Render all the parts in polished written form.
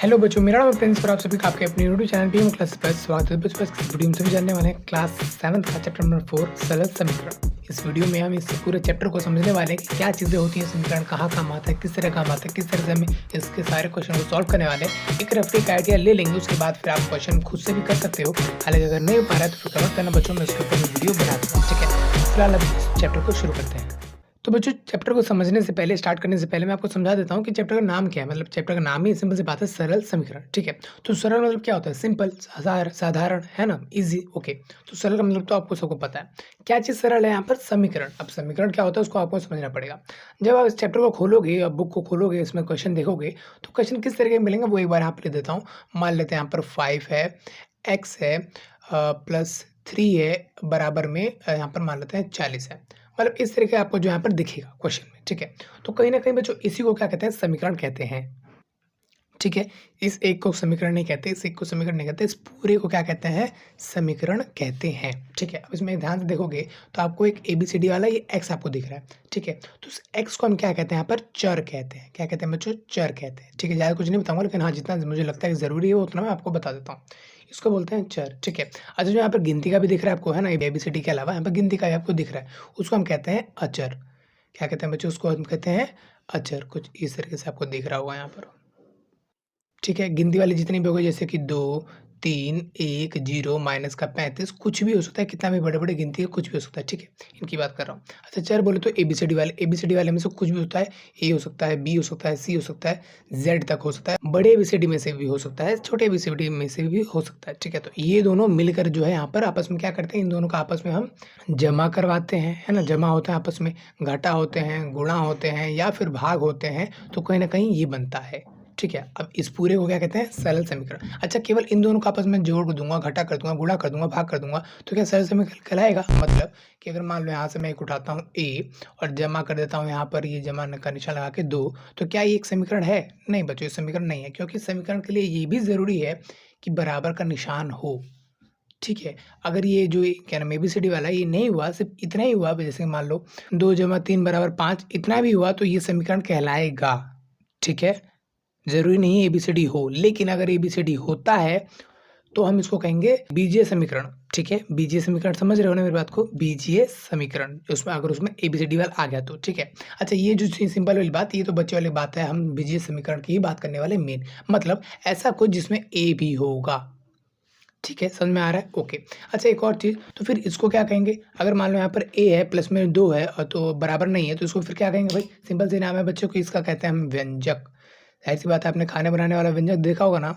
Hello बच्चों, मेरा नाम प्रिंस और आप सभी का आपके अपने यूट्यूब चैनल पीएम क्लास पर स्वागत है। बच्चों इस वीडियो में सभी जानने वाले हैं क्लास 7 का चैप्टर नंबर 4 सरल समीकरण। इस वीडियो में हम इस पूरे चैप्टर को समझने वाले हैं कि क्या चीज़ें होती हैं, समीकरण कहाँ काम आता है, किस तरह काम आता है, किस तरह से हम इसके सारे क्वेश्चन को सॉल्व करने वाले हैं। एक रफ एक आइडिया ले लेंगे, उसके बाद फिर आप क्वेश्चन खुद से भी कर सकते हो। हालांकि अगर नहीं हो पा रहा है तो फिर कमेंट करना बच्चों, मैं उसके ऊपर वीडियो बना दूँगा। ठीक है, फिलहाल अब इस चैप्टर को शुरू करते हैं। तो बच्चों, चैप्टर को समझने से पहले, स्टार्ट करने से पहले मैं आपको समझा देता हूँ कि चैप्टर का नाम क्या है। मतलब चैप्टर का नाम ही सिंपल सी बात है, सरल समीकरण। ठीक है, तो सरल मतलब क्या होता है? सिंपल, साधारण, है ना, इजी। ओके, तो सरल का मतलब तो आपको सबको पता है। क्या चीज़ सरल है यहाँ पर? समीकरण। अब समीकरण क्या होता है उसको आपको समझना पड़ेगा। जब आप इस चैप्टर को खोलोगे, अब बुक को खोलोगे, इसमें क्वेश्चन देखोगे तो क्वेश्चन किस तरह के मिलेंगे वो एक बार यहाँ पर लिख देता हूँ। मान लेते हैं यहाँ पर 5 है, x है, प्लस 3 है, बराबर में यहाँ पर मान लेते हैं 40 है। मतलब इस तरीके आपको जो यहाँ पर दिखेगा क्वेश्चन में। ठीक है, तो कहीं ना कहीं बच्चों इसी को क्या कहते हैं? समीकरण कहते हैं। ठीक है, इस एक को समीकरण नहीं कहते, इस एक को समीकरण नहीं कहते, इस पूरे को क्या कहते हैं? समीकरण कहते हैं। ठीक है, अब इसमें ध्यान से देखोगे तो आपको एक ABCD वाला ये x आपको दिख रहा है। ठीक है, तो इस x को हम क्या कहते हैं? यहाँ पर चर कहते हैं। क्या कहते हैं बच्चों? चर कहते हैं। ठीक है, ज़्यादा कुछ नहीं बताऊंगा, लेकिन हाँ, जितना मुझे लगता है कि ज़रूरी है उतना मैं आपको बता देता हूँ। इसको बोलते हैं चर। ठीक है, अच्छा, जो यहाँ पर गिनती का भी दिख रहा है आपको, है ना, ABCD के अलावा यहाँ पर गिनती का भी आपको दिख रहा है, उसको हम कहते हैं अचर। क्या कहते हैं बच्चों? उसको हम कहते हैं अचर। कुछ इस तरीके से आपको दिख रहा होगा यहाँ पर। ठीक है, गिनती वाली जितनी भी हो गई, जैसे कि 2, 3, 1, 0, माइनस का 35, कुछ भी हो सकता है, कितना भी बड़े-बड़े गिनती है, कुछ भी हो सकता है। ठीक है, इनकी बात कर रहा हूँ। अच्छा, चर बोले तो ABCD वाले में से कुछ भी होता है। A हो सकता है, B हो सकता है, C हो सकता है, Z तक हो सकता है। बड़े ABCD में से भी हो सकता है, छोटे ABCD में से भी हो सकता है। ठीक है, तो ये दोनों मिलकर जो है यहाँ पर आपस में क्या करते हैं? इन दोनों का आपस में हम जमा करवाते हैं, है ना, जमा होता है आपस में, घटा होते हैं, गुणा होते हैं या फिर भाग होते हैं, तो कहीं न कहीं ये बनता है। ठीक है, अब इस पूरे को क्या कहते हैं? सरल समीकरण। अच्छा, केवल इन दोनों को आपस में जोड़ दूंगा, घटा कर दूंगा, गुणा कर दूंगा, भाग कर दूंगा, तो क्या सरल समीकरण कहलाएगा? मतलब कि अगर मान लो यहाँ से मैं एक उठाता हूँ a और जमा कर देता हूँ यहाँ पर, ये जमा का निशान लगा के 2, तो क्या ये एक समीकरण है? नहीं बच्चों, ये समीकरण नहीं है, क्योंकि समीकरण के लिए ये भी जरूरी है कि बराबर का निशान हो। ठीक है, अगर ये जो क्या नाम ABCD वाला ये नहीं हुआ, सिर्फ इतना ही हुआ, जैसे मान लो 2 जमा 3 बराबर 5, इतना भी हुआ तो ये समीकरण कहलाएगा। ठीक है, ज़रूरी नहीं है ABCD हो, लेकिन अगर ABCD होता है तो हम इसको कहेंगे बीजीय समीकरण। ठीक है, बीजीय समीकरण समझ रहे हो ना मेरी बात को? बीजीय समीकरण, उसमें अगर उसमें ABCD वाला आ गया तो। ठीक है, अच्छा, ये जो सिंपल वाली बात, ये तो बच्चे वाली बात है, हम बीजीय समीकरण की ही बात करने वाले मेन। मतलब ऐसा कुछ जिसमें A भी होगा। ठीक है, समझ में आ रहा है? ओके, अच्छा, एक और चीज़, तो फिर इसको क्या कहेंगे? अगर मान लो यहाँ पर A है, प्लस में 2 है और तो बराबर नहीं है, तो इसको फिर क्या कहेंगे भाई? सिंपल सी नाम है बच्चों को, इसका कहते हैं हम व्यंजक। ज़ाहिर-सी बात है, आपने खाने बनाने वाला व्यंजक देखा होगा ना?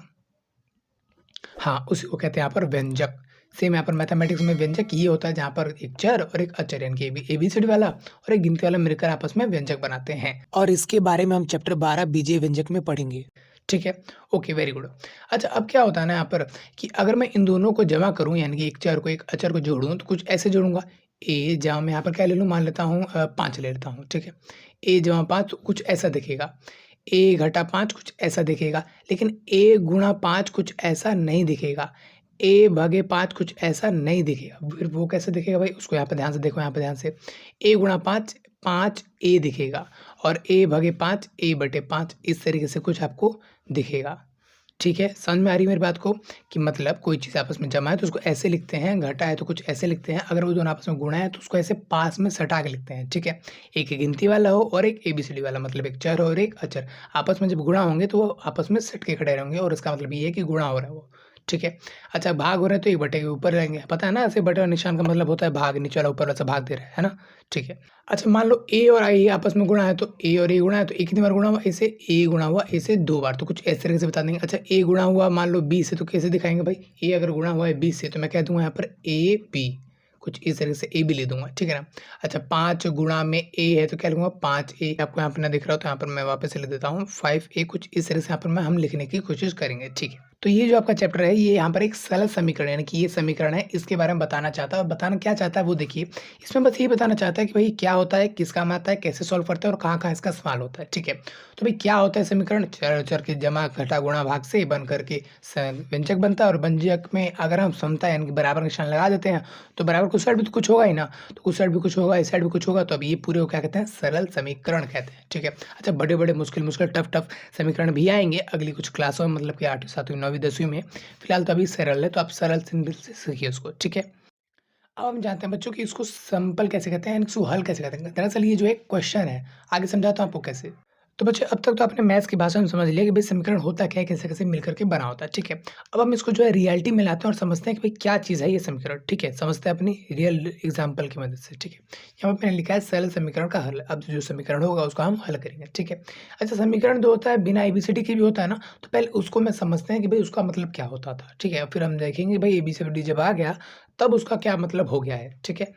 हाँ, उसी को कहते हैं यहाँ पर व्यंजक। सेम यहाँ पर मैथमेटिक्स में व्यंजक ये होता है जहाँ पर एक चर और एक अचर, यानी कि ABCD वाला और एक गिनती वाला मिलकर आपस में व्यंजक बनाते हैं, और इसके बारे में हम चैप्टर 12 बीजीय व्यंजक में पढ़ेंगे। ठीक है, ओके, वेरी गुड। अच्छा, अब क्या होता है ना यहाँ पर कि अगर मैं इन दोनों को जमा करूँ, यानी कि एक चर को एक अचर को जोड़ूँ, तो कुछ ऐसे जोड़ूँगा। A जहाँ मैं यहाँ पर क्या ले लूँ, मान लेता हूँ 5 ले लेता हूँ। ठीक है, A जमा 5 कुछ ऐसा दिखेगा, A घटा 5 कुछ ऐसा दिखेगा, लेकिन A गुणा 5 कुछ ऐसा नहीं दिखेगा, A भागे 5 कुछ ऐसा नहीं दिखेगा। फिर वो कैसे दिखेगा भाई? उसको यहाँ पे ध्यान से देखो, यहाँ पे ध्यान से। A गुणा 5 5 A दिखेगा, और A भागे 5 A बटे 5, इस तरीके से कुछ आपको दिखेगा। ठीक है, समझ में आ रही है मेरी बात को? कि मतलब कोई चीज़ आपस में जमा है तो उसको ऐसे लिखते हैं, घटा है तो कुछ ऐसे लिखते हैं, अगर वो दोनों आपस में गुणा है तो उसको ऐसे पास में सटा के लिखते हैं। ठीक है, एक गिनती वाला हो और एक ABCD वाला, मतलब एक चर और एक अचर, आपस में जब गुणा होंगे तो वो आपस में सट के खड़े रहेंगे, और इसका मतलब ये है कि गुणा हो रहा है वो। ठीक है, अच्छा, भाग हो रहा है तो 1 बटे के ऊपर रहेंगे, पता है ना? ऐसे बटे और निशान का मतलब होता है भाग, नीचे वाला ऊपर वाला से भाग दे रहा है ना? ठीक है, अच्छा, मान लो A और I आपस में गुणा है, तो A और A गुणा है तो A कितनी बार गुणा हुआ? A से A गुणा हुआ, A से 2 बार, तो कुछ इस तरीके से बता देंगे। अच्छा, A गुणा हुआ मान लो B से, तो कैसे दिखाएंगे भाई? A अगर गुणा हुआ है B से, तो मैं कह दूंगा यहाँ पर AB, कुछ इस तरीके से AB ले दूंगा। ठीक है ना? अच्छा, 5 गुणा में A है तो क्या लिखूंगा? 5A। आपको यहाँ पर ना दिख रहा हो तो यहाँ पर मैं वापस से लिख देता हूँ 5A, कुछ इस तरह से यहाँ पर हम लिखने की कोशिश करेंगे। ठीक है, तो ये जो आपका चैप्टर है, ये यहाँ पर एक सरल समीकरण यानी कि ये समीकरण है, इसके बारे में बताना चाहता है और बताना क्या चाहता है वो देखिए। इसमें बस ये बताना चाहता है कि भाई क्या होता है, किस काम आता है, कैसे सॉल्व करते हैं और कहाँ-कहाँ इसका इस्तेमाल होता है, ठीक है। तो भाई क्या होता है समीकरण? चर के जमा, घटा, गुणा, भाग से बन करके व्यंजक बनता है और व्यंजक में अगर हम समता यानी कि बराबर का निशान लगा देते हैं, तो बराबर कुछ साइड भी तो कुछ होगा ही ना, तो कुछ साइड भी कुछ होगा, इस साइड भी कुछ होगा, तो अब ये पूरे को क्या कहते हैं? सरल समीकरण कहते हैं, ठीक है। अच्छा, बड़े-बड़े, मुश्किल-मुश्किल, टफ-टफ समीकरण भी आएँगे अगली कुछ क्लासों में, मतलब कि 8वीं, 7वीं, 9वीं, 10वीं में। फिलहाल तो अभी सरल है, तो आप सरल सिंपल से सीखिए उसको, ठीक है। अब हम जानते हैं बच्चों कि इसको सिंपल कैसे कहते हैं, इसको हल कैसे कहते हैं। दरअसल ये जो एक क्वेश्चन है, आगे समझाता हूँ आपको कैसे। तो बच्चों अब तक तो आपने मैथ्स की भाषा में समझ लिया कि भाई समीकरण होता क्या है, कैसे-कैसे मिल करके बना होता है, ठीक है। अब हम इसको जो है रियलिटी में लाते हैं और समझते हैं कि भाई क्या चीज़ है ये समीकरण, ठीक है। समझते हैं अपनी रियल एग्जाम्पल की मदद से, ठीक है। यहाँ पे मैंने लिखा है सरल समीकरण का हल। अब जो समीकरण होगा उसको हम हल करेंगे, ठीक है। अच्छा, समीकरण जो होता है बिना एबीसीडी के भी होता है ना, तो पहले उसको मैं समझते हैं कि भाई उसका मतलब क्या होता था, ठीक है। फिर हम देखेंगे भाई एबीसीडी जब आ गया तब उसका क्या मतलब हो गया है, ठीक है।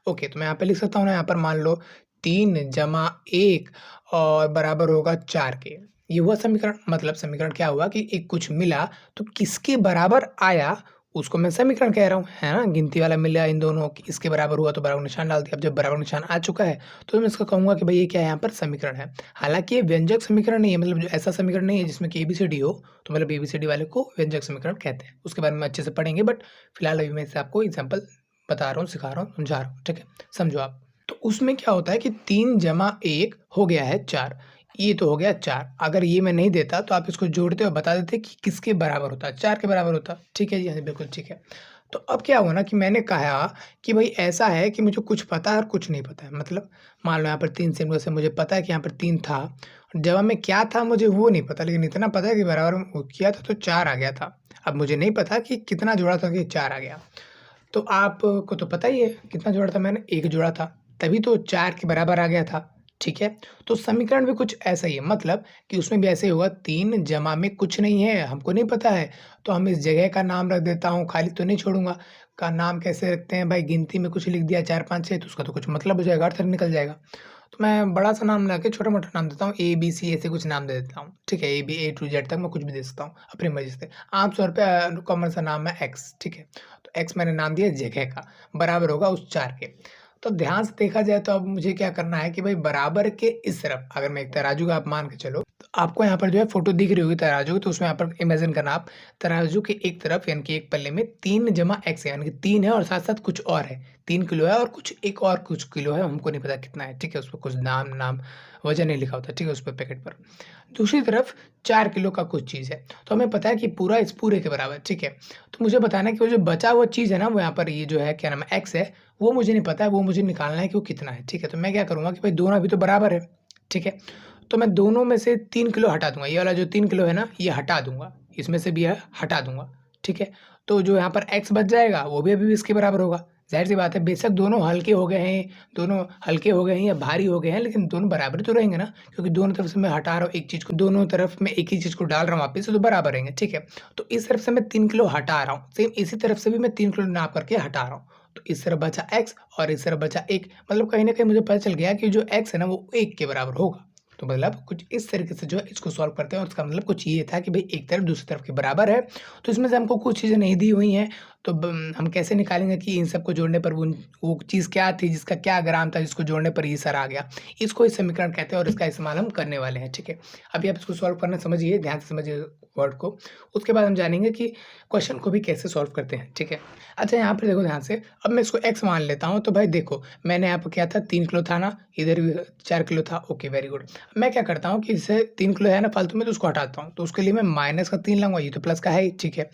ओके, तो मैं यहाँ पे लिख सकता हूँ ना, यहाँ पर मान लो 3 जमा 1 और बराबर होगा 4 के। ये हुआ समीकरण। मतलब समीकरण क्या हुआ कि एक कुछ मिला तो किसके बराबर आया उसको मैं समीकरण कह रहा हूँ, है ना। गिनती वाला मिला इन दोनों की, इसके बराबर हुआ तो बराबर निशान डाल दिया। अब जब बराबर निशान आ चुका है तो मैं इसको कहूँगा कि भाई ये क्या है, यहाँ पर समीकरण है। हालाँकि ये व्यंजक समीकरण नहीं है, मतलब जो ऐसा समीकरण नहीं है जिसमें कि एबीसीडी हो, तो मतलब एबीसीडी वाले को व्यंजक समीकरण कहते हैं। उसके बारे में अच्छे से पढ़ेंगे, बट फिलहाल अभी मैं इससे आपको एग्जाम्पल बता रहा हूँ, सिखा रहा हूँ, समझा रहा हूँ, ठीक है। समझो आप। तो उसमें क्या होता है कि 3 जमा 1 हो गया है 4। ये तो हो गया 4। अगर ये मैं नहीं देता तो आप इसको जोड़ते और बता देते कि किसके बराबर होता है, 4 के बराबर होता। ठीक है जी, हाँ, बिल्कुल ठीक है। तो अब क्या हुआ ना कि मैंने कहा कि भाई ऐसा है कि मुझे कुछ पता है और कुछ नहीं पता है। मतलब मान लो यहाँ पर 3 सिंबल से मुझे पता है कि यहाँ पर 3 था। जवाब में क्या था मुझे वो नहीं पता, लेकिन इतना पता है कि बराबर में वो किया था तो 4 आ गया था। अब मुझे नहीं पता कि कितना जोड़ा था कि 4 आ गया। तो आपको तो पता ही है कितना जोड़ा था मैंने, 1 जोड़ा था, तभी तो 4 के बराबर आ गया था, ठीक है? तो समीकरण भी कुछ ऐसा ही है, मतलब कि उसमें भी ऐसे ही होगा 3 जमा में कुछ नहीं है, हमको नहीं पता है, तो हम इस जगह का नाम रख देता हूँ, खाली तो नहीं छोड़ूँगा। का नाम कैसे रखते हैं भाई, गिनती में कुछ लिख दिया 4, 5, 6 तो उसका तो कुछ मतलब हो जाएगा, अर्थ निकल जाएगा। तो मैं बड़ा-सा नाम ना के छोटा-मोटा नाम देता हूँ, ए, बी, सी ऐसे कुछ नाम दे देता हूँ, ठीक है? ए टू जेड तक मैं कुछ भी दे सकता हूँ अपनी मर्ज़ी से। आम तौर पे कॉमन सा नाम है एक्स, ठीक है? तो एक्स मैंने नाम दिया जगह का, बराबर होगा उस 4 के। तो ध्यान से देखा जाए तो अब मुझे क्या करना है कि भाई बराबर के इस तरफ अगर मैं एक तराजू का आप मान के चलो, तो आपको यहाँ पर जो है फ़ोटो दिख रही होगी तराजू की, तो उसमें यहाँ पर इमेजिन करना आप तराजू के एक तरफ यानी कि एक पल्ले में 3 जमा x है, यानी कि 3 है और साथ-साथ कुछ और है। 3 किलो है और कुछ एक और कुछ किलो है, हमको नहीं पता कितना है, ठीक है? उसपे कुछ नाम वज़न नहीं लिखा होता, ठीक है? उसपे पैकेट पर। दूसरी तरफ 4 किलो का कुछ चीज़ है, तो हमें पता है कि पूरा इस पूरे के बराबर, ठीक है? तो मुझे बताना है कि वो जो बचा हुआ चीज़ है ना, वो यहाँ पर ये जो है क्या नाम है x है, वो मुझे नहीं पता है, वो मुझे निकालना है कि वो कितना है, ठीक है? तो मैं क्या करूँगा कि भाई दोनों अभी तो बराबर है, ठीक है? तो मैं दोनों में से 3 किलो हटा दूँगा, ये वाला जो 3 किलो है ना, ये हटा दूँगा, इसमें से भी यह हटा दूँगा, ठीक है? तो जो यहाँ पर x बच जाएगा, वो भी अभी इसके बराबर होगा। ज़ाहिर-सी बात है, बेशक दोनों हल्के हो गए हैं, दोनों हल्के हो गए हैं या भारी हो गए हैं, लेकिन दोनों बराबर तो रहेंगे ना, क्योंकि दोनों तरफ से मैं हटा रहा हूँ एक चीज़ को, दोनों तरफ मैं एक ही चीज़ को डाल रहा हूँ वापस से, तो बराबर रहेंगे, ठीक है? तो इस तरफ से मैं 3 किलो हटा रहा हूँ, सेम इसी तरफ से भी मैं 3 किलो नाप करके हटा रहा हूँ। तो इस तरफ बचा x और इस तरफ बचा 1, मतलब कहीं न कहीं मुझे पता चल गया कि जो x है ना, वो 1 के बराबर होगा। तो मतलब कुछ इस तरीके से जो है इसको सॉल्व करते हैं और इसका मतलब कुछ ये था कि भई एक तरफ दूसरी तरफ के बराबर है, तो इसमें से हमको कुछ चीज़ें नहीं दी हुई हैं, तो हम कैसे निकालेंगे कि इन सबको जोड़ने पर वो चीज़ क्या थी, जिसका क्या ग्राम था, जिसको जोड़ने पर ये सर आ गया। इसको ही समीकरण कहते हैं और इसका इस्तेमाल हम करने वाले हैं, ठीक है? अभी आप इसको सॉल्व करना समझिए, ध्यान से समझिए वर्ड को, उसके बाद हम जानेंगे कि क्वेश्चन को भी कैसे सॉल्व करते हैं, ठीक है? अच्छा, यहाँ पे देखो ध्यान से, अब मैं इसको x मान लेता हूँ, तो भाई देखो मैंने यहाँ पे क्या था 3 किलो था ना, इधर भी 4 किलो था, ओके वेरी गुड। मैं क्या करता हूँ कि इससे 3 किलो है ना फालतू में, तो उसको हटाता हूँ, तो उसके लिए मैं माइनस का 3 लूँगा, ये तो प्लस का है ही, ठीक है?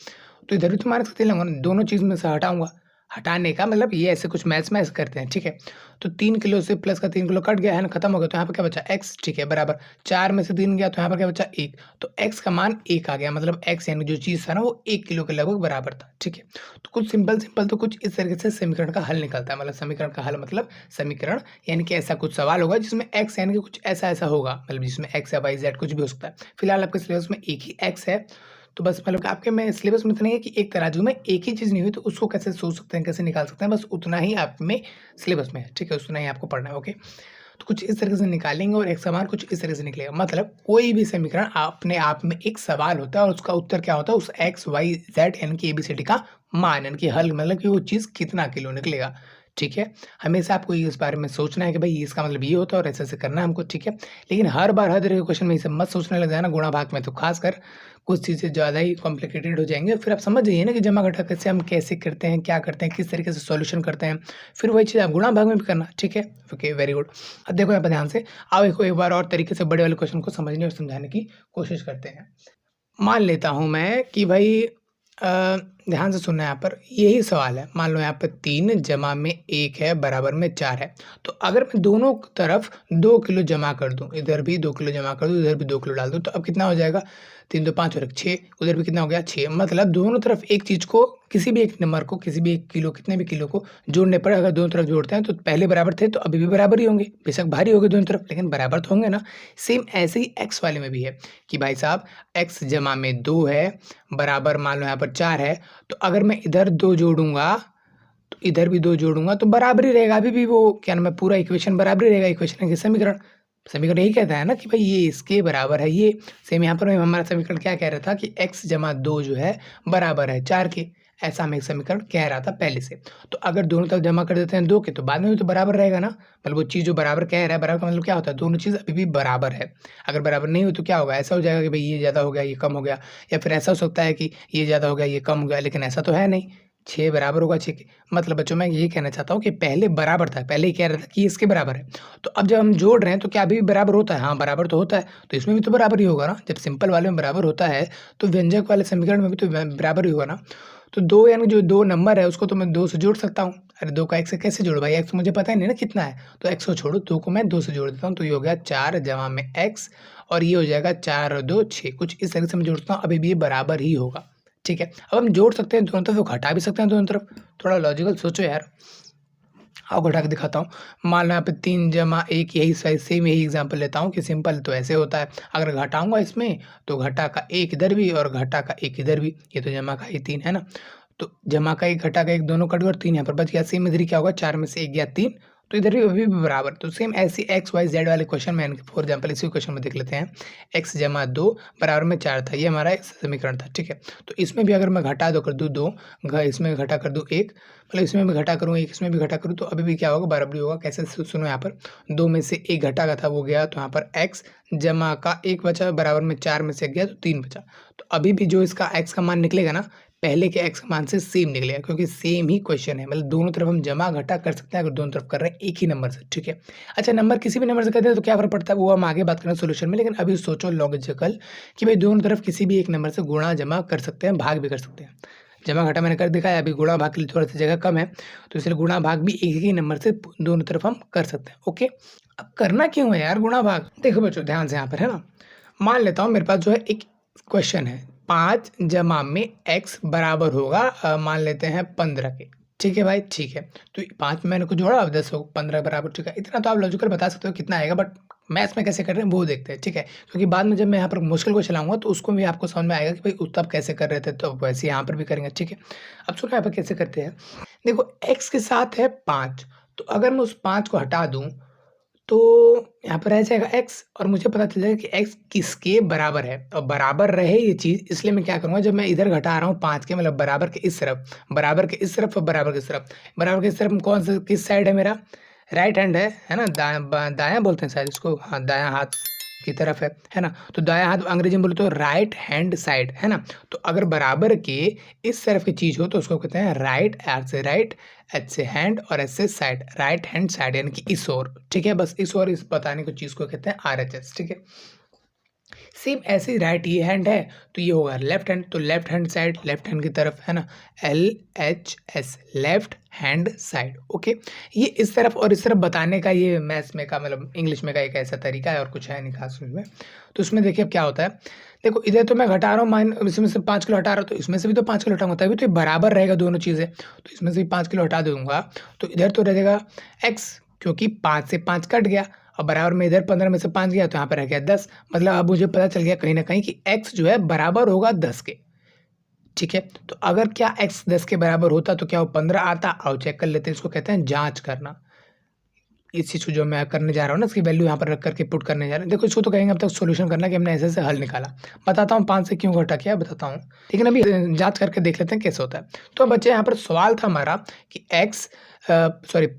तो इधर भी तो माइनस का 3 लूँगा ना, दोनों चीज़ में से हटाऊँगा। हटाने का मतलब ये ऐसे कुछ मैथ्स में ऐसे करते हैं, ठीक है? तो 3 किलो से प्लस का 3 किलो कट गया है ना, खत्म हो गया, तो यहाँ पे क्या बचा x, ठीक है, बराबर 4 में से 3 गया तो यहाँ पर क्या बचा 1, तो x का मान 1 आ गया, मतलब x यानी जो चीज़ था ना वो 1 किलो के लगभग बराबर था, ठीक है? तो कुछ सिंपल तो कुछ इस तरीके से समीकरण का हल निकलता है, मतलब समीकरण का हल मतलब समीकरण यानी कि ऐसा कुछ सवाल होगा जिसमें x यानी कि कुछ ऐसा होगा, मतलब जिसमें x या y z कुछ भी हो सकता है। फिलहाल आपके सिलेबस में एक ही x है, तो बस मतलब कि आपके में सिलेबस में इतना ही है कि एक तराजू में एक ही चीज़ नहीं हुई, तो उसको कैसे सोच सकते हैं, कैसे निकाल सकते हैं, बस उतना ही आप में सिलेबस में है, ठीक है? उतना ही आपको पढ़ना है, ओके? तो कुछ इस तरीके से निकालेंगे और x का मान कुछ इस तरीके से निकलेगा। मतलब कोई भी समीकरण अपने आप में एक सवाल होता है और उसका उत्तर क्या होता है, उस x, y, z यानी कि ABCD का मान यानी कि हल, मतलब कि वो चीज़ कितना किलो निकलेगा। ठीक है, हमेशा आपको इस बारे में सोचना है कि भाई इसका मतलब ये होता है और ऐसे-ऐसे करना है हमको, ठीक है। लेकिन हर बार हर तरह के क्वेश्चन में ये सब मत सोचने लग जाना, गुणा भाग में तो खासकर कुछ चीज़ें ज़्यादा ही कॉम्प्लिकेटेड हो जाएँगे। फिर आप समझ जाइए ना कि जमा घटा कैसे हम कैसे करते हैं, क्या करते हैं, किस तरीके से सॉल्यूशन करते हैं। फिर वही चीज़ आप गुणा भाग में भी करना, ठीक है। Okay, very good. अब देखो यहाँ पे ध्यान से, आओ एक बार और तरीके से बड़े वाले क्वेश्चन को समझने और समझाने की कोशिश करते हैं। मान लेता हूँ मैं कि भाई ध्यान से सुनना, यहाँ पर यही सवाल है। मान लो यहाँ पे 3 जमा में 1 है बराबर में 4 है। तो अगर मैं दोनों तरफ 2 किलो जमा कर दूँ, इधर भी 2 किलो जमा कर दूँ, इधर भी 2 किलो डाल दूँ, तो अब कितना हो जाएगा? 3 2 5 और 1 6, उधर भी कितना हो गया? 6। मतलब दोनों तरफ एक चीज़ को, किसी भी एक नंबर को, किसी भी एक किलो, कितने भी किलो को जोड़ने पर अगर दोनों तरफ जोड़ते हैं तो पहले बराबर थे तो अभी भी बराबर ही होंगे। बेशक भारी हो गए दोनों तरफ, लेकिन बराबर तो होंगे ना। सेम ऐसे ही x वाले में भी है कि भाई साहब x जमा में 2 है बराबर, मान लो यहाँ पर 4 है। तो अगर मैं इधर 2 जोड़ूँगा तो इधर भी 2 जोड़ूँगा तो बराबर ही रहेगा। अभी भी वो क्या नाम है, पूरा इक्वेशन बराबर ही रहेगा। इक्वेशन के समीकरण समीकरण यही कहता है ना कि भाई ये इसके बराबर है ये। सेम यहाँ पर हमारा समीकरण क्या कह रहा था कि x जमा 2 जो है बराबर है 4 के। ऐसा हमें एक समीकरण कह रहा था पहले से। तो अगर दोनों तरफ जमा कर देते हैं 2 के तो बाद में भी तो बराबर रहेगा ना। मतलब वो चीज़ जो बराबर कह रहा है, बराबर का मतलब क्या होता है? दोनों चीज़ अभी भी बराबर है। अगर बराबर नहीं हो तो क्या होगा? ऐसा हो जाएगा कि भाई ये ज़्यादा हो गया, ये कम हो गया, या फिर ऐसा हो सकता है कि ये ज़्यादा हो गया, ये कम हो गया, लेकिन ऐसा तो है नहीं। 6 बराबर होगा 6 के। मतलब बच्चों मैं ये कहना चाहता हूँ कि पहले बराबर था, पहले ही कह रहा था कि इसके बराबर है। तो अब जब हम जोड़ रहे हैं तो क्या अभी भी बराबर होता है? हाँ, बराबर तो होता है। तो इसमें भी तो बराबर ही होगा ना। जब सिंपल वाले में बराबर होता है तो व्यंजक वाले समीकरण में भी तो बराबर ही होगा ना। तो 2 यानी जो 2 नंबर है उसको तो मैं 2 से जोड़ सकता हूँ। अरे 2 का 1 से कैसे जोड़ूँ भाई? x मुझे पता ही नहीं ना कितना है। तो x को छोड़ो, 2 को मैं 2 से जोड़ देता हूँ। तो ये हो गया 4 जमा में x और ये हो जाएगा 4 और 2 6। कुछ इस तरह से मैं जोड़ता हूँ, अभी भी ये बराबर ही होगा। ठीक है, अब हम जोड़ सकते हैं दोनों तरफ, तो घटा भी सकते हैं दोनों तरफ। थोड़ा लॉजिकल सोचो यार। आओ घटा के दिखाता हूँ। मान लो यहाँ पे 3 जमा 1, यही सेम यही एग्जांपल लेता हूँ कि सिंपल तो ऐसे होता है। अगर घटाऊंगा इसमें तो घटा का 1 इधर भी और घटा का 1 इधर भी, ये तो जमा का ही 3 है ना। तो जमा का 1 घटा का 1 दोनों कट गए और 3 यहाँ पर बच गया। सेम इधर क्या होगा, 4 में से 1 गया 3, तो इधर भी अभी भी बराबर। तो सेम ऐसी एक्स वाई जेड वाले क्वेश्चन में, फॉर एग्जाम्पल इसी क्वेश्चन में देख लेते हैं। x जमा 2 बराबर में 4 था, ये हमारा समीकरण था। ठीक है, तो इसमें भी अगर मैं घटा दो कर दूँ 2, इसमें घटा कर दूँ 1, मतलब इसमें भी घटा करूँ 1, इसमें भी घटा करूँ, तो अभी भी क्या होगा, बराबरी होगा। कैसे? सुनो, यहाँ पर 2 में से 1 घटा का था वो गया, तो यहाँ पर x जमा का 1 बचा बराबर में 4 में से 1 गया तो 3 बचा। तो अभी भी जो इसका x का मान निकलेगा ना, पहले के x मान से सेम निकलेगा, क्योंकि सेम ही क्वेश्चन है। मतलब दोनों तरफ हम जमा घटा कर सकते हैं अगर दोनों तरफ कर रहे हैं एक ही नंबर से। ठीक है, अच्छा नंबर किसी भी नंबर से करते हैं तो क्या फर्क पड़ता है, वो हम आगे बात करें सोल्यूशन में। लेकिन अभी सोचो लॉजिकल कि भाई दोनों तरफ किसी भी एक नंबर से गुणा जमा कर सकते हैं, भाग भी कर सकते हैं। जमा घटा मैंने कर दिखाया, अभी गुणा भाग के लिए थोड़ा सी जगह कम है, तो इसलिए गुणा भाग भी एक ही नंबर से दोनों तरफ हम कर सकते हैं। ओके, अब करना क्यों है यार गुणा भाग? देखो बच्चों ध्यान से यहाँ पर, है ना, मान लेता हूँ मेरे पास जो है एक क्वेश्चन है, 5 जमा में x बराबर होगा मान लेते हैं 15 के। ठीक है भाई, ठीक है, तो 5 मैंने को जोड़ा, अब 10 हो 15 बराबर। ठीक है, इतना तो आप लॉजिकल बता सकते हो कितना आएगा, बट मैथ्स में कैसे कर रहे हैं वो देखते हैं। ठीक है, क्योंकि बाद में जब मैं यहाँ पर मुश्किल को चलाऊंगा तो उसको भी आपको समझ में आएगा कि भाई तब कैसे कर रहे थे, तो वैसे यहाँ पर भी करेंगे। ठीक है, अब सुनो यहाँ पर कैसे करते हैं। देखो x के साथ है 5, तो अगर मैं उस 5 को हटा दूँ तो यहाँ पर रह जाएगा x, और मुझे पता चल जाएगा कि x किसके बराबर है। और बराबर रहे ये चीज़, इसलिए मैं क्या करूँगा, जब मैं इधर घटा रहा हूँ 5 के, मतलब बराबर के इस तरफ, बराबर के इस तरफ और बराबर के इस तरफ। बराबर के इस तरफ कौन सा, किस साइड है मेरा? राइट हैंड है ना, दायां बोलते हैं शायद इसको, हाँ दायां हाथ की तरफ है ना। तो दायां हाथ अंग्रेजी में बोले तो राइट हैंड साइड, है ना। तो अगर बराबर के इस तरफ की चीज़ हो तो उसको कहते हैं राइट, आर से राइट, एच से हैंड और एस से साइड, राइट हैंड साइड यानी कि इस ओर। ठीक है, बस इस ओर, इस बताने को चीज़ को कहते हैं RHS। ठीक है, सेम ऐसे ही राइट ये हैंड है तो ये होगा लेफ्ट हैंड, तो left hand side, left hand की तरफ, है ना, LHS, left hand side. Okay, ये इस तरफ और इस तरफ बताने का ये मैथ्स में का, मतलब इंग्लिश में का एक ऐसा तरीका है, और कुछ है नहीं खास उसमें। तो उसमें देखिए अब क्या होता है, देखो इधर तो मैं घटा रहा हूँ, इसमें से 5 किलो हटा रहा हूँ, तो इसमें से भी तो 5 किलो हटाऊंगा तभी तो ये बराबर रहेगा दोनों चीज़ें। तो इसमें से भी 5 किलो हटा दूंगा तो इधर तो रहेगा x, क्योंकि 5 से 5 कट गया, और बराबर में इधर 15 में से 5 गया तो यहाँ पर रह गया 10। मतलब अब मुझे पता चल गया कहीं ना कहीं कि x जो है बराबर होगा 10 के। ठीक है, तो अगर क्या x 10 के बराबर होता तो क्या वो 15 आता? आओ चेक कर लेते हैं, इसको कहते हैं जांच करना। इस चीज़ को जो मैं करने जा रहा हूँ ना, इसकी वैल्यू यहाँ पर रख करके पुट करने जा रहे हैं। देखो इसको तो कहेंगे अब तक सॉल्यूशन करना कि हमने ऐसे-ऐसे हल निकाला। बताता हूँ 5 से क्यों घटा किया बताता हूँ। लेकिन अभी जाँच करके देख लेते हैं कैसे होता है। तो बच्चे यहाँ पर सवाल था हमारा कि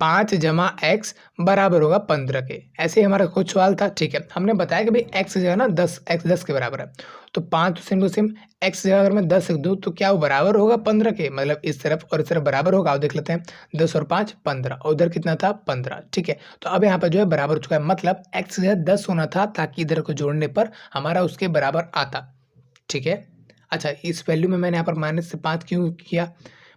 5 जमा x बराबर होगा 15 के। ऐसे ही हमारा कुछ सवाल था, ठीक है। हमने बताया कि भाई x जो है ना 10 x 10 के बराबर है। तो 5 तो सेम टू सेम x जगह अगर मैं 10 लिख दूँ तो क्या वो बराबर होगा 15 के? मतलब इस तरफ और इस तरफ बराबर होगा। आओ देख लेते हैं। 10 और 5 15 और उधर कितना था 15, ठीक है। तो अब यहाँ पर जो है बराबर हो चुका है, मतलब x जो है 10 होना था ताकि इधर को जोड़ने पर हमारा उसके बराबर आता, ठीक है। अच्छा, इस वैल्यू में मैंने यहाँ पर -5 क्यों किया?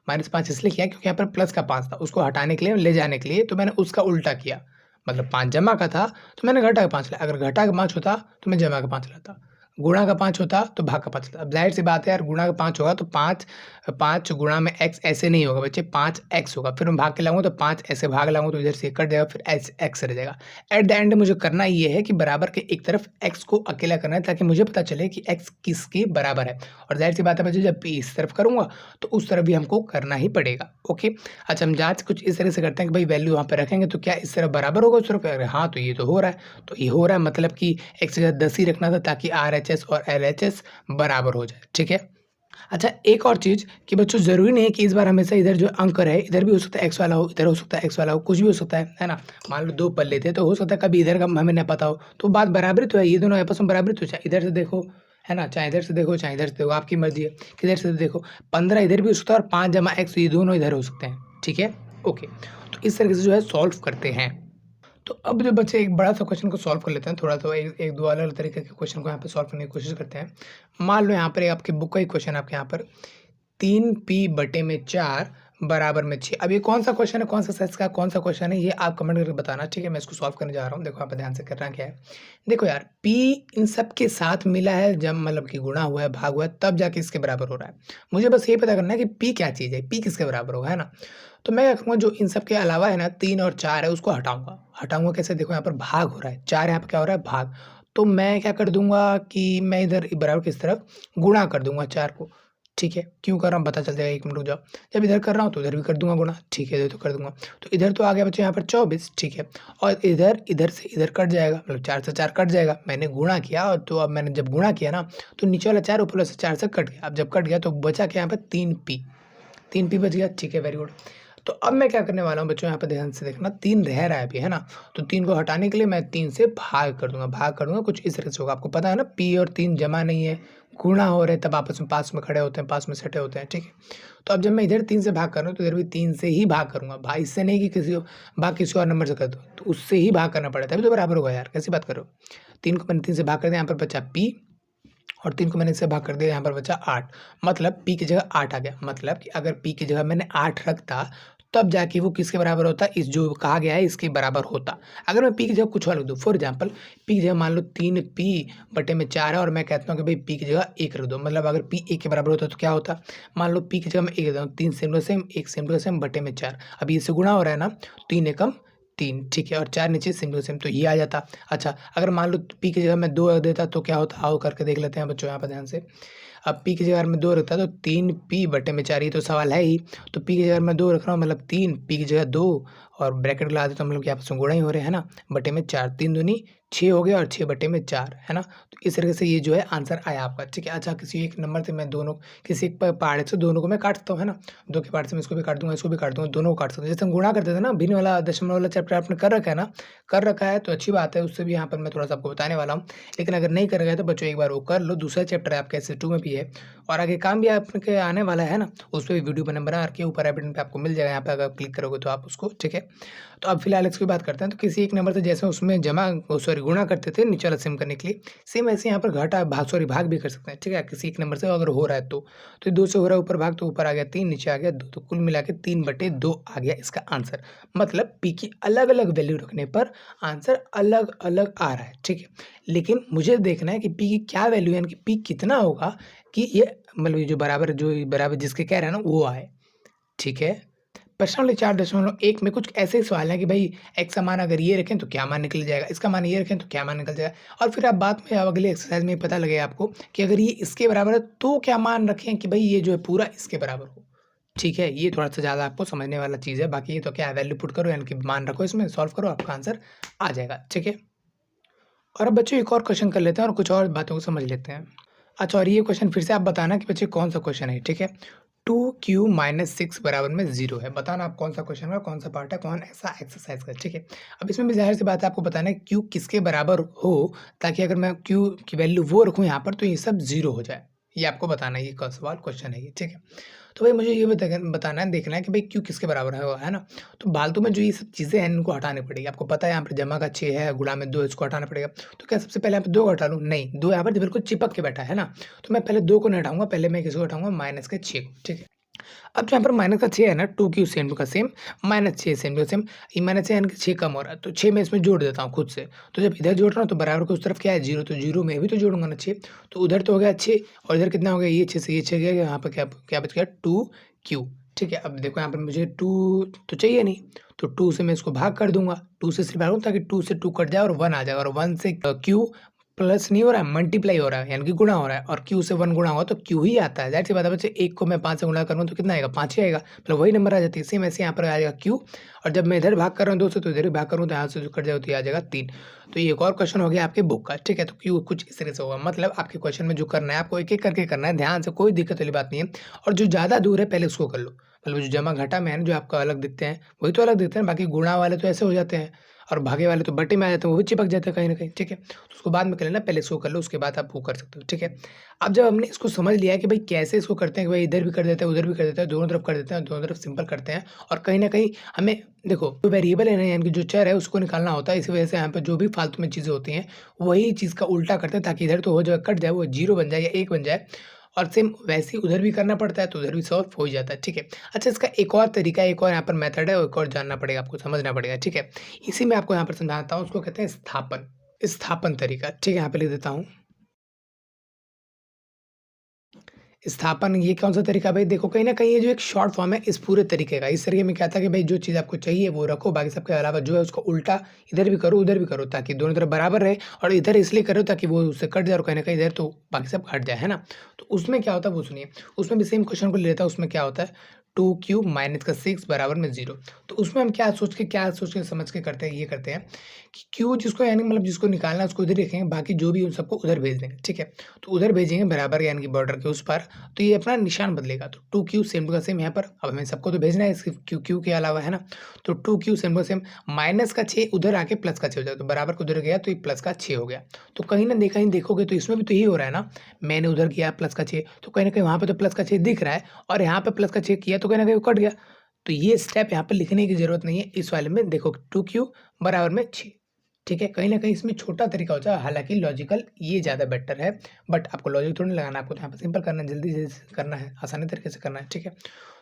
-5 इसलिए किया क्योंकि यहाँ पर प्लस का 5 था, उसको हटाने के लिए ले जाने के लिए तो मैंने उसका उल्टा किया। मतलब 5 जमा का था तो मैंने घटा का 5 लाया। अगर घटा का 5 होता तो मैं जमा का 5 लाता। गुणा का 5 होता तो भाग का 5 लाता। अब ज़ाहिर सी बात है यार, गुणा का 5 होगा तो 5 गुणा में x ऐसे नहीं होगा बच्चे, 5x होगा। फिर मैं भाग के लाऊंगा तो 5 ऐसे भाग लाऊंगा तो इधर से कट जाएगा, फिर x रह जाएगा। एट द एंड मुझे करना ये है कि बराबर के एक तरफ x को अकेला करना है ताकि मुझे पता चले कि x किसके बराबर है। और जाहिर सी बात है बच्चे, जब p इस तरफ करूंगा तो उस तरफ भी हमको करना ही पड़ेगा। ओके, अच्छा हम जांच कुछ इस तरह से करते हैं कि भाई वैल्यू वहाँ पे रखेंगे तो क्या इस तरफ बराबर होगा उस तरफ? अगर हाँ तो ये तो हो रहा है, तो ये हो रहा है मतलब कि x की जगह 10 ही रखना था ताकि RHS और LHS बराबर हो जाए, ठीक है। अच्छा, एक और चीज़ कि बच्चों ज़रूरी नहीं है कि इस बार हमेशा इधर जो अंक है इधर भी हो सकता है एक्स वाला हो, इधर हो सकता है एक्स वाला हो, कुछ भी हो सकता है ना। मान लो 2 पल्ले थे तो हो सकता है कभी इधर का हमें नहीं पता हो, तो बात बराबरी तो है, ये दोनों आपस में बराबरी तो है। इधर से देखो है ना, चाहे इधर से देखो चाहे इधर से देखो, आपकी मर्जी है। किधर से देखो 15 इधर भी हो सकता है और 5 जमा x ये दोनों इधर हो सकते हैं, ठीक है। ओके, तो इस तरीके से जो है सॉल्व करते हैं। तो अब जो बच्चे एक बड़ा सा क्वेश्चन को सॉल्व कर लेते हैं, थोड़ा सा एक दो अलग तरीके के क्वेश्चन को यहाँ पे सॉल्व करने की कोशिश करते हैं। मान लो यहाँ पर आपकी बुक का ही क्वेश्चन आपके यहाँ पर 3p/4 बराबर में 6। अब ये कौन सा क्वेश्चन है, कौन सा सेट्स का कौन सा क्वेश्चन है, ये आप कमेंट करके बताना, ठीक है। मैं इसको सॉल्व करने जा रहा हूँ। देखो यहाँ पे ध्यान से करना क्या है। देखो यार, p इन सब के साथ मिला है, जब मतलब कि गुणा हुआ है, भाग हुआ है, तब जाके इसके बराबर हो रहा है। मुझे बस ये पता करना है कि p क्या चीज़ है, p किसके बराबर होगा, है ना। तो मैं कहूँगा जो इन सब के अलावा है ना 3 और 4 है उसको हटाऊंगा कैसे? देखो यहाँ पर भाग हो रहा है, 4 यहाँ पर क्या हो रहा है भाग, तो मैं क्या कर दूंगा कि मैं इधर बराबर किस तरफ गुणा कर दूंगा 4 को, ठीक है। क्यों कर रहा हूँ पता चल जाएगा, 1 मिनट रुक जाओ। जब इधर कर रहा हूँ तो इधर भी कर दूंगा गुणा, ठीक है, इधर तो कर दूंगा। तो इधर तो आ गया बच्चों यहाँ पर 24, ठीक है। और इधर से इधर कट जाएगा, मतलब 4 से 4 कट जाएगा। मैंने गुणा किया और तो अब मैंने जब गुणा किया ना तो नीचे वाला 4 ऊपर वाला 4 से कट गया। अब जब कट गया तो बचा क्या यहाँ पर 3p बच गया, ठीक है, वेरी गुड। तो अब मैं क्या करने वाला हूँ बच्चों, यहाँ पर ध्यान से देखना, 3 रह रहा है अभी, है ना। तो 3 को हटाने के लिए मैं 3 से भाग कर दूंगा, कुछ इस तरह से होगा। आपको पता है ना, p और 3 जमा नहीं है, गुणा हो रहे तब आपस में पास में खड़े होते हैं, पास में सटे होते हैं, ठीक है। तो अब जब मैं इधर 3 से भाग कर रहा हूँ तो इधर भी 3 से ही भाग करूंगा भाई, इससे नहीं कि किसी और नंबर से कर दो, तो उससे ही भाग करना पड़ेगा तभी तो बराबर होगा यार, कैसी बात करो। 3 को मैंने 3 से भाग कर दिया, यहाँ पर बचा p और 3 को मैंने इससे भाग कर दिया, यहाँ पर बचा 8, मतलब p की जगह 8 आ गया। मतलब कि अगर p की जगह मैंने 8 रखता तब जाके वो किसके बराबर होता, इस जो कहा गया है इसके बराबर होता। अगर मैं p की जगह कुछ और रख दूँ, फॉर एग्जांपल p की जगह मान लो 3p/4 है और मैं कहता हूँ कि भाई p की जगह 1 रख दो, मतलब अगर p 1 के बराबर होता तो क्या होता, मान लो p की जगह मैं 1 रखता हूँ, 3 same to same 1 same to same बटे में 4। अब इससे गुणा हो रहा है ना, 3 एकम 3, ठीक है, और 4 नीचे सेम टू सेम, तो ये आ जाता। अच्छा, अगर मान लो p की जगह मैं 2 रख देता तो क्या होता, आओ करके देख लेते हैं बच्चों यहाँ पर ध्यान से। अब p की जगह मैं 2 रखता तो 3p/4, ये तो सवाल है ही। तो p की जगह मैं 2 रख रहा हूँ, मतलब 3, p की जगह 2 और ब्रैकेट लगा देता हूँ, मतलब कि आपस में गुणा ही हो रहे हैं ना, बटे में 4, 3 दूनी 6 हो गया और 6/4, है ना। तो इस तरीके से ये जो है आंसर आया आपका, ठीक है। अच्छा, किसी एक नंबर से मैं दोनों, किसी एक पहाड़ से दोनों को मैं काट सकता हूँ, है ना। 2 के पहाड़ से मैं इसको भी काट दूंगा, इसको भी काट दूंगा, दोनों को काट सकता हूँ। जैसे हम गुणा करते थे ना, भिन्न वाला दशमलव वाला चैप्टर आपने कर रखा है ना, कर रखा है तो अच्छी बात है, उससे भी यहाँ पर मैं थोड़ा सा आपको बताने वाला हूँ। लेकिन अगर नहीं कर गए तो बच्चों एक बार वो कर लो, दूसरा चैप्टर है आपका SS2 में भी है और आगे काम भी आपके आने वाला है ना, उस पर भी वीडियो बना के ऊपर आई बटन पे आपको मिल जाएगा, यहाँ पे अगर क्लिक करोगे तो आप उसको, ठीक है। तो अब फिलहाल इसकी बात करते हैं। तो किसी एक नंबर से जैसे उसमें गुणा करते थे नीचे वाला सेम करने के लिए, सेम ऐसे यहाँ पर भाग भी कर सकते हैं, ठीक है। किसी एक नंबर से अगर हो रहा है तो 2 से हो रहा है ऊपर भाग, तो ऊपर आ गया 3, नीचे आ गया 2, तो कुल मिला के 3/2 आ गया इसका आंसर। मतलब p की अलग अलग वैल्यू रखने पर आंसर अलग अलग आ रहा है, ठीक है। लेकिन मुझे देखना है कि p की क्या वैल्यू है, यानी कि p कितना होगा कि ये मतलब जो बराबर जिसके कह रहे हैं ना वो आए, ठीक है। प्रश्न नंबर 4.1 में कुछ ऐसे सवाल हैं कि भाई x का मान अगर ये रखें तो क्या मान निकल जाएगा, इसका मान ये रखें तो क्या मान निकल जाएगा, और फिर आप बाद में अगले एक्सरसाइज में पता लगेगा आपको कि अगर ये इसके बराबर है तो क्या मान रखें कि भाई ये जो है पूरा इसके बराबर हो, ठीक है, ये थोड़ा-सा ज़्यादा आपको समझने वाला चीज़ है, बाकी ये तो क्या है वैल्यू पुट करो यानी कि मान रखो इसमें, सॉल्व करो, आपका आंसर आ जाएगा, ठीक है? और अब बच्चों एक और क्वेश्चन कर लेते हैं और कुछ और बातों को समझ लेते हैं। अच्छा और ये क्वेश्चन फिर से आप बताना कि बच्चे कौन-सा क्वेश्चन है, ठीक है? 2q - 6 बराबर में 0 है। बताना आप कौन-सा क्वेश्चन है, कौन-सा पार्ट है, कौन ऐसा एक्सरसाइज़ का, ठीक है? अब इसमें भी ज़ाहिर-सी बात है आपको बताना है q किसके बराबर हो, ताकि अगर मैं q की वैल्यू वो रखूँ यहाँ पर तो ये सब 0 हो जाए। ये आपको बताना है, ये क सवाल क्वेश्चन है ये, ठीक है? तो भाई मुझे ये बताना है, देखना है कि भाई q किसके बराबर है ना? तो फालतू में जो ये सब चीज़ें हैं इनको हटानी पड़ेगी। आपको पता है यहाँ पर जमा का 6 है, गुणा में 2 इसको हटाना पड़ेगा। तो क्या सबसे पहले यहाँ पे 2 को हटा लूँ? नहीं, 2 यहाँ पर बिल्कुल चिपक के बैठा है ना? तो मैं पहले 2 को नहीं हटाऊँगा, पहले मैं किसको हटाऊँगा? माइनस के 6 को, ठीक है? अब जो यहाँ पर माइनस का 6 है ना, 2q सेम का सेम, माइनस 6 सेम का सेम, ये माइनस 6 यानी कि 6 कम हो रहा है, तो 6 मैं इसमें जोड़ देता हूँ खुद से। तो जब इधर जोड़ रहा हूँ तो बराबर के उस तरफ क्या है 0, तो 0 में भी तो जोड़ूँगा ना 6, तो उधर तो हो गया 6 और इधर कितना हो गया? ये 6 से ये 6 गया, यहाँ पर क्या क्या बच गया? 2q, ठीक है? अब देखो यहाँ पर मुझे 2 तो चाहिए नहीं, तो 2 से मैं इसको भाग कर दूँगा, 2 से सिर्फ भागूँ ताकि 2 से 2 कट जाए और 1 आ जाएगा और 1 से q प्लस नहीं हो रहा है, मल्टीप्लाई हो रहा है, यानी कि गुणा हो रहा है और q से 1 गुणा होगा तो q ही आता है। ज़ाहिर-सी बात है बच्चे, 1 को मैं 5 से गुणा करूँगा तो कितना आएगा? 5 ही आएगा, मतलब वही नंबर आ जाती है। सेम ऐसे यहाँ पर आ जाएगा q और जब मैं इधर भाग कर रहा हूँ 2 से तो इधर भी भाग करूँ तो यहाँ से जो कट जाएगा तो ये आ जाएगा 3। तो ये एक और क्वेश्चन हो गया आपके बुक का, ठीक है? तो q कुछ इस तरह से होगा, मतलब आपके क्वेश्चन में जो करना है आपको एक-एक करके करना है, ध्यान से, कोई दिक्कत वाली बात नहीं है और जो ज़्यादा दूर है पहले उसको कर लो। मतलब जो जमा घटा में है ना, जो आपका अलग दिखते हैं, वही तो अलग दिखते हैं, बाकी गुणा वाले तो ऐसे हो जाते हैं और भागे वाले तो बटे में आ जाते हैं, वो भी चिपक जाते हैं कहीं न कहीं, ठीक है? तो उसको बाद में कर लेना, पहले इसको कर लो, उसके बाद आप वो कर सकते हो, ठीक है? अब जब हमने इसको समझ लिया है कि भाई कैसे इसको करते हैं कि भाई इधर भी कर देते हैं, उधर भी कर देते हैं, दोनों तरफ कर देते हैं, दोनों तरफ सिंपल करते हैं और कहीं न कहीं हमें देखो जो वेरिएबल है ना, यानी कि जो चर है उसको निकालना होता है, इसी वजह से यहाँ पे जो भी फालतू में चीज़ें होती हैं, वही चीज़ का उल्टा करते हैं ताकि इधर तो हो जाए, कट जाए, वो 0 बन जाए या 1 बन जाए और सेम वैसे ही उधर भी करना पड़ता है, तो उधर भी सॉल्व हो ही जाता है, ठीक है? अच्छा, इसका एक और तरीका है, एक और यहाँ पर मेथड है, एक और जानना पड़ेगा आपको, समझना पड़ेगा, ठीक है? इसी में आपको यहाँ पर समझाता हूँ, उसको कहते हैं स्थापन, स्थापन तरीका, ठीक है? यहाँ पे लिख देता हूँ। स्थापन ये कौन-सा तरीका है भाई? देखो कहीं न कहीं ये जो एक शॉर्ट फॉर्म है इस पूरे तरीके का। इस तरीके में क्या था कि भाई जो चीज़ आपको चाहिए वो रखो, बाकी सबके अलावा जो है उसको उल्टा इधर भी करो, उधर भी करो ताकि दोनों तरफ बराबर रहे और इधर इसलिए करो ताकि वो उससे कट जाए और कहीं न कहीं इधर तो बाकी सब हट जाए, है ना? तो उसमें क्या होता है वो सुनिए। उसमें भी सेम क्वेश्चन को ले लेता हूँ, उसमें क्या होता है 2q माइनस का 6 बराबर में 0। तो उसमें हम क्या सोच के समझ के करते हैं, ये करते हैं कि q जिसको यानी मतलब जिसको निकालना है उसको इधर लिखेंगे, बाकी जो भी उन सबको उधर भेज देंगे, ठीक है? तो उधर भेजेंगे बराबर यानी कि बॉर्डर के उस पार, तो ये अपना निशान बदलेगा। तो 2q सेम टू का सेम यहाँ पर, अब हमें सबको तो भेजना है सिर्फ q के अलावा, है ना? तो 2q सेम टू का सेम, माइनस का 6 उधर आके प्लस का 6 हो जाएगा, तो बराबर को उधर गया तो ये प्लस का 6 हो गया। तो कहीं न कहीं देखोगे तो इसमें भी तो यही हो रहा है ना, मैंने उधर किया प्लस का 6 तो कहीं न कहीं वहाँ पे तो प्लस का 6 दिख रहा है और यहाँ पे प्लस का 6 किया तो कहीं न कहीं वो कट गया। तो ये स्टेप यहाँ पे लिखने की ज़रूरत नहीं है, इस वाले में देखो 2q बराबर में 6, ठीक है? कहीं न कहीं इसमें छोटा तरीका होता है, हालाँकि लॉजिकल ये ज़्यादा बेटर है, बट आपको लॉजिक थोड़ी ना लगाना है, आपको तो यहाँ पे सिंपल करना है, जल्दी से करना है, आसानी तरीके से करना है, ठीक है?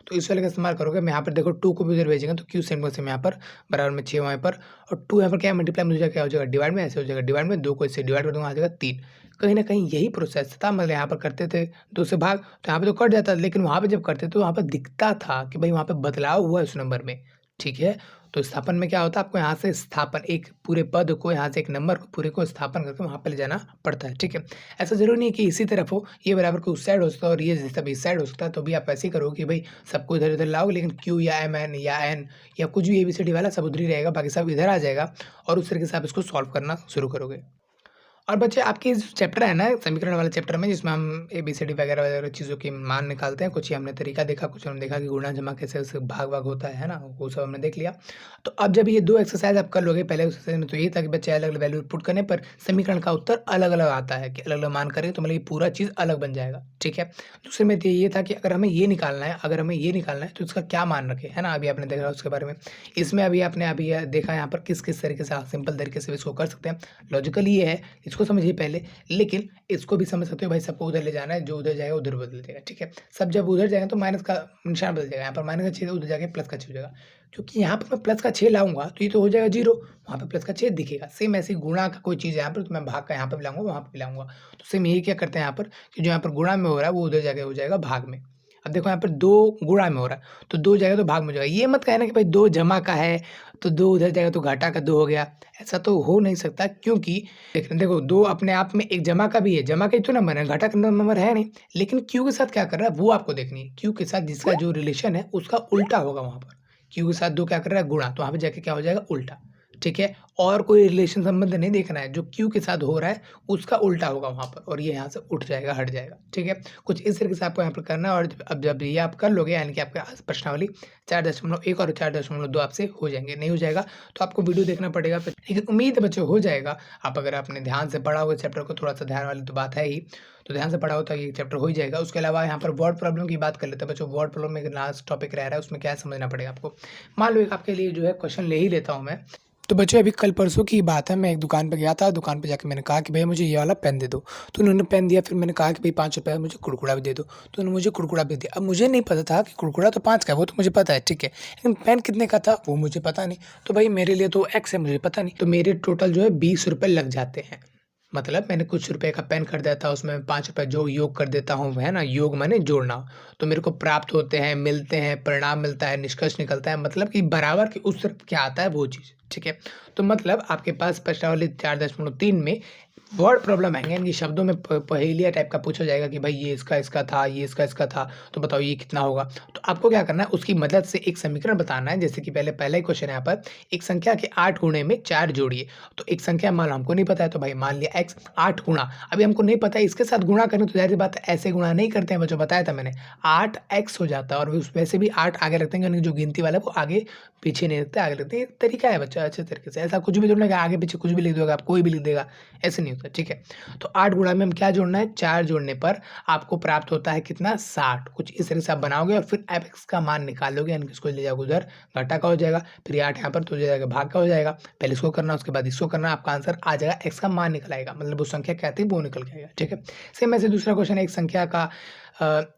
तो इस वाले का इस्तेमाल करोगे, मैं यहाँ पर देखो 2 को भी उधर भेजेंगे तो q सेम टू सेम यहाँ पर बराबर में 6 वहाँ पर और 2 यहाँ पर क्या है मल्टीप्लाई में हो जाएगा, क्या हो जाएगा डिवाइड में, ऐसे हो जाएगा डिवाइड में, 2 को इससे डिवाइड कर दूँगा आ जाएगा 3। कहीं न कहीं यही प्रोसेस था, मतलब यहाँ पर करते थे 2 से भाग, तो यहाँ पे तो कट जाता था, लेकिन वहाँ पे जब करते तो वहाँ पे दिखता था कि भाई वहाँ पे बदलाव हुआ है उस नंबर में, ठीक है? तो स्थापन में क्या होता है, आपको यहाँ से स्थापन एक पूरे पद को, यहाँ से एक नंबर को पूरे को स्थापन करके वहाँ पे ले जाना पड़ता है, ठीक है? ऐसा ज़रूरी नहीं है कि इसी तरफ हो, ये बराबर को उस साइड हो सकता है और ये सब इस साइड हो सकता है, तो भी आप ऐसे ही करोगे कि भाई सबको इधर-उधर लाओगे, लेकिन q या mn या n या कुछ भी एबीसीडी वाला सब उधर ही रहेगा, बाकी सब इधर आ जाएगा और उस तरीके से आप इसको सॉल्व करना शुरू करोगे। और बच्चे आपके जो चैप्टर है ना समीकरण वाले चैप्टर में, जिसमें हम एबीसीडी वगैरह चीज़ों की मान निकालते हैं, कुछ ही हमने तरीका देखा, कुछ हमने देखा कि गुणा जमा कैसे उससे भाग होता है ना, वो सब हमने देख लिया। तो अब जब ये 2 एक्सरसाइज आप कर लोगे, पहले एक्सरसाइज में तो यही था कि बच्चे अलग-अलग वैल्यू पुट करने पर समीकरण का उत्तर अलग-अलग आता है, कि अलग-अलग मान करें तो मतलब ये पूरा चीज़ अलग बन जाएगा, ठीक है? दूसरे में तो ये था कि अगर हमें ये निकालना है तो इसका क्या मान रखें, है ना? अभी आपने देखा उसके बारे में। इसमें अभी आपने देखा यहाँ पर किस-किस तरीके से आप सिंपल तरीके से इसको कर सकते हैं। लॉजिकल ये है, इसको समझिए पहले, लेकिन इसको भी समझ सकते हो भाई सबको उधर ले जाना है, जो उधर जाएगा उधर बदल जाएगा, ठीक है? सब जब उधर जाएगा तो माइनस का निशान बदल जाएगा, यहाँ पर माइनस का 6 उधर जाके प्लस का 6 हो जाएगा। क्योंकि यहाँ पर मैं प्लस का 6 लाऊँगा तो ये तो हो जाएगा 0, वहाँ पे प्लस का 6 दिखेगा। सेम ऐसे ही गुणा का कोई चीज़ है यहाँ पर तो मैं भाग का यहाँ पे भी लाऊँगा, वहाँ पे भी लाऊँगा। तो सेम यही क्या करते हैं यहाँ पर कि जो यहाँ पर गुणा में हो रहा है वो उधर जाके हो जाएगा भाग में। अब देखो यहाँ पर 2 गुणा में हो रहा है, तो 2 जाएगा तो भाग में हो जाएगा। ये मत कहना कि भाई 2 जमा का है, तो 2 उधर जाएगा तो घाटा का 2 हो गया। ऐसा तो हो नहीं सकता, क्योंकि देखो 2 अपने आप में एक जमा का भी है, जमा का ही तो नंबर है, घाटा का नंबर है नहीं। लेकिन क्यू के साथ क्या कर रहा है वो आपको देखनी है। क्यू के साथ जिसका जो रिलेशन है उसका उल्टा होगा वहाँ पर। क्यू के साथ 2 क्या कर रहा है गुणा, तो वहाँ पे जाके क्या हो जाएगा उल्टा। ठीक है? और कोई रिलेशन संबंध नहीं देखना है, जो क्यू के साथ हो रहा है उसका उल्टा होगा वहाँ पर, और ये यहाँ से उठ जाएगा, हट जाएगा। ठीक है? कुछ इस तरीके से आपको यहाँ पर करना है, और अब जब ये आप कर लोगे, यानी कि आपका प्रश्नावली 4.1 और 4.2 आपसे हो जाएंगे। नहीं हो जाएगा तो आपको वीडियो देखना पड़ेगा। लेकिन उम्मीद है बच्चों हो जाएगा। आप अगर आपने ध्यान से पढ़ा होगा चैप्टर को, थोड़ा सा ध्यान वाली तो बात है ही, तो ध्यान से पढ़ा हो तो ये चैप्टर हो ही जाएगा। उसके अलावा यहाँ पर वर्ड प्रॉब्लम की बात कर लेते हैं बच्चों। वर्ड प्रॉब्लम में लास्ट टॉपिक रह रहा है, उसमें क्या समझना पड़ेगा आपको। मान लो एक आपके लिए जो है क्वेश्चन ले ही लेता हूँ मैं। तो बच्चों अभी कल परसों की बात है, मैं एक दुकान पे गया था। दुकान पे जाके मैंने कहा कि भैया मुझे ये वाला पेन दे दो, तो उन्होंने पेन दिया। फिर मैंने कहा कि भाई 5 रुपये मुझे कुरकुरा भी दे दो, तो उन्होंने मुझे कुरकुरा भी दिया। अब मुझे नहीं पता था कि कुरकुरा तो 5 का है, वो तो मुझे पता है, ठीक है, लेकिन पेन कितने का था वो मुझे पता नहीं। तो भाई मेरे लिए तो एक्स है, मुझे पता नहीं, तो मेरे टोटल जो है 20 रुपये लग जाते हैं। मतलब मैंने कुछ रुपए का पेन खरीदा था, उसमें 5 रुपए जो योग कर देता हूँ, है ना, योग माने जोड़ना, तो मेरे को प्राप्त होते हैं, मिलते हैं, परिणाम मिलता है, निष्कर्ष निकलता है, मतलब कि बराबर की उस तरफ क्या आता है वो चीज़। ठीक है? तो मतलब आपके पास प्रश्नावली 4.3 में वर्ड प्रॉब्लम आएंगे, यानी शब्दों में पहेलिया टाइप का पूछा जाएगा कि भाई ये इसका था, ये इसका था, तो बताओ ये कितना होगा। तो आपको क्या करना है, उसकी मदद से एक समीकरण बताना है। जैसे कि पहला ही क्वेश्चन है यहाँ पर, एक संख्या के 8 गुणे में 4 जोड़िए। तो एक संख्या मान लो हमको नहीं पता है, तो भाई मान लिया x 8 गुणा, अभी हमको नहीं पता है इसके साथ गुणा करें, तो जाहिर सी बात है ऐसे गुणा नहीं करते हैं बच्चों, बताया था मैंने, 8x हो जाता है। और वैसे भी 8 आगे रखते हैं, यानी जो गिनती वाला है वो आगे पीछे नहीं रखते, आगे रखते हैं। ये तरीका है बच्चा, अच्छे तरीके से। ऐसा कुछ भी जोड़ना है आगे पीछे कुछ भी लिख दोगे आप, कोई भी लिख देगा, ऐसे नहीं होता। ठीक है? तो 8 गुणा में हम क्या जोड़ना है, 4 जोड़ने पर आपको प्राप्त होता है कितना, 60। कुछ इस तरह से आप बनाओगे और फिर x का मान निकालोगे, यानी इसको ले जाओगे उधर, घटा का हो जाएगा, फिर 8 यहाँ पर तो हो जाएगा भाग का हो जाएगा। पहले इसको करना, उसके बाद इसको करना, आपका आंसर आ जाएगा, x का मान निकल आएगा, मतलब वो संख्या क्या थी वो निकल के आएगा। ठीक है? सेम ऐसे दूसरा क्वेश्चन है, एक संख्या का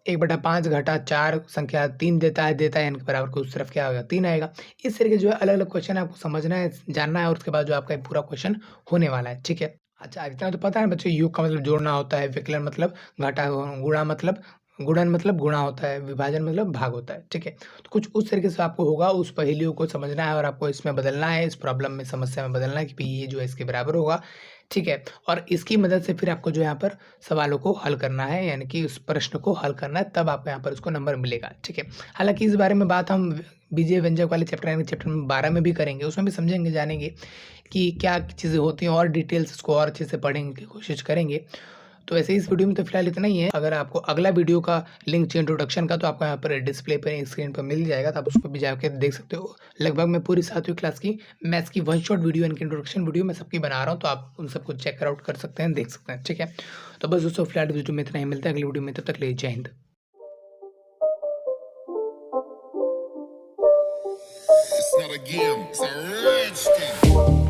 1/5 घटा 4 संख्या 3 देता है, यानी कि बराबर को उस तरफ क्या होगा, 3 आएगा। इस तरीके जो है अलग अलग क्वेश्चन आपको समझना है, जानना है, और उसके बाद जो आपका पूरा क्वेश्चन होने वाला है। ठीक है? अच्छा, इतना तो पता है बच्चों, योग का मतलब जोड़ना होता है, विकलन मतलब घटा, गुणा मतलब गुणन मतलब गुणा होता है, विभाजन मतलब भाग होता है। ठीक है? तो कुछ उस तरीके से आपको होगा, उस पहेलियों को समझना है और आपको इसमें बदलना है, इस प्रॉब्लम में, समस्या में बदलना है कि भाई ये जो है इसके बराबर होगा। ठीक है? और इसकी मदद से फिर आपको जो यहाँ पर सवालों को हल करना है, यानी कि उस प्रश्न को हल करना है, तब आपको यहाँ पर उसको नंबर मिलेगा। ठीक है? हालाँकि इस बारे में बात हम बीजीय व्यंजक वाले चैप्टर, यानी चैप्टर नंबर 12 में भी करेंगे, उसमें भी समझेंगे, जानेंगे कि क्या चीज़ें होती हैं, और डिटेल्स उसको और अच्छे से पढ़ने की कोशिश करेंगे। तो वैसे इस वीडियो में तो फिलहाल इतना ही है। अगर आपको अगला वीडियो का लिंक चाहिए इंट्रोडक्शन का, तो आपको यहाँ पर डिस्प्ले पर, स्क्रीन पर मिल जाएगा, तो आप उसको भी जाकर देख सकते हो। लगभग मैं पूरी 7वीं क्लास की मैथ्स की 1 शॉट वीडियो, यानी इंट्रोडक्शन वीडियो मैं सबकी बना रहा हूँ, तो आप उन सबको चेक आउट कर सकते हैं, देख सकते हैं। ठीक है? तो बस दोस्तों फिलहाल वीडियो में इतना ही, मिलता है अगली वीडियो में, तब तक ले जय Hind. It's not a game, it's a rich thing.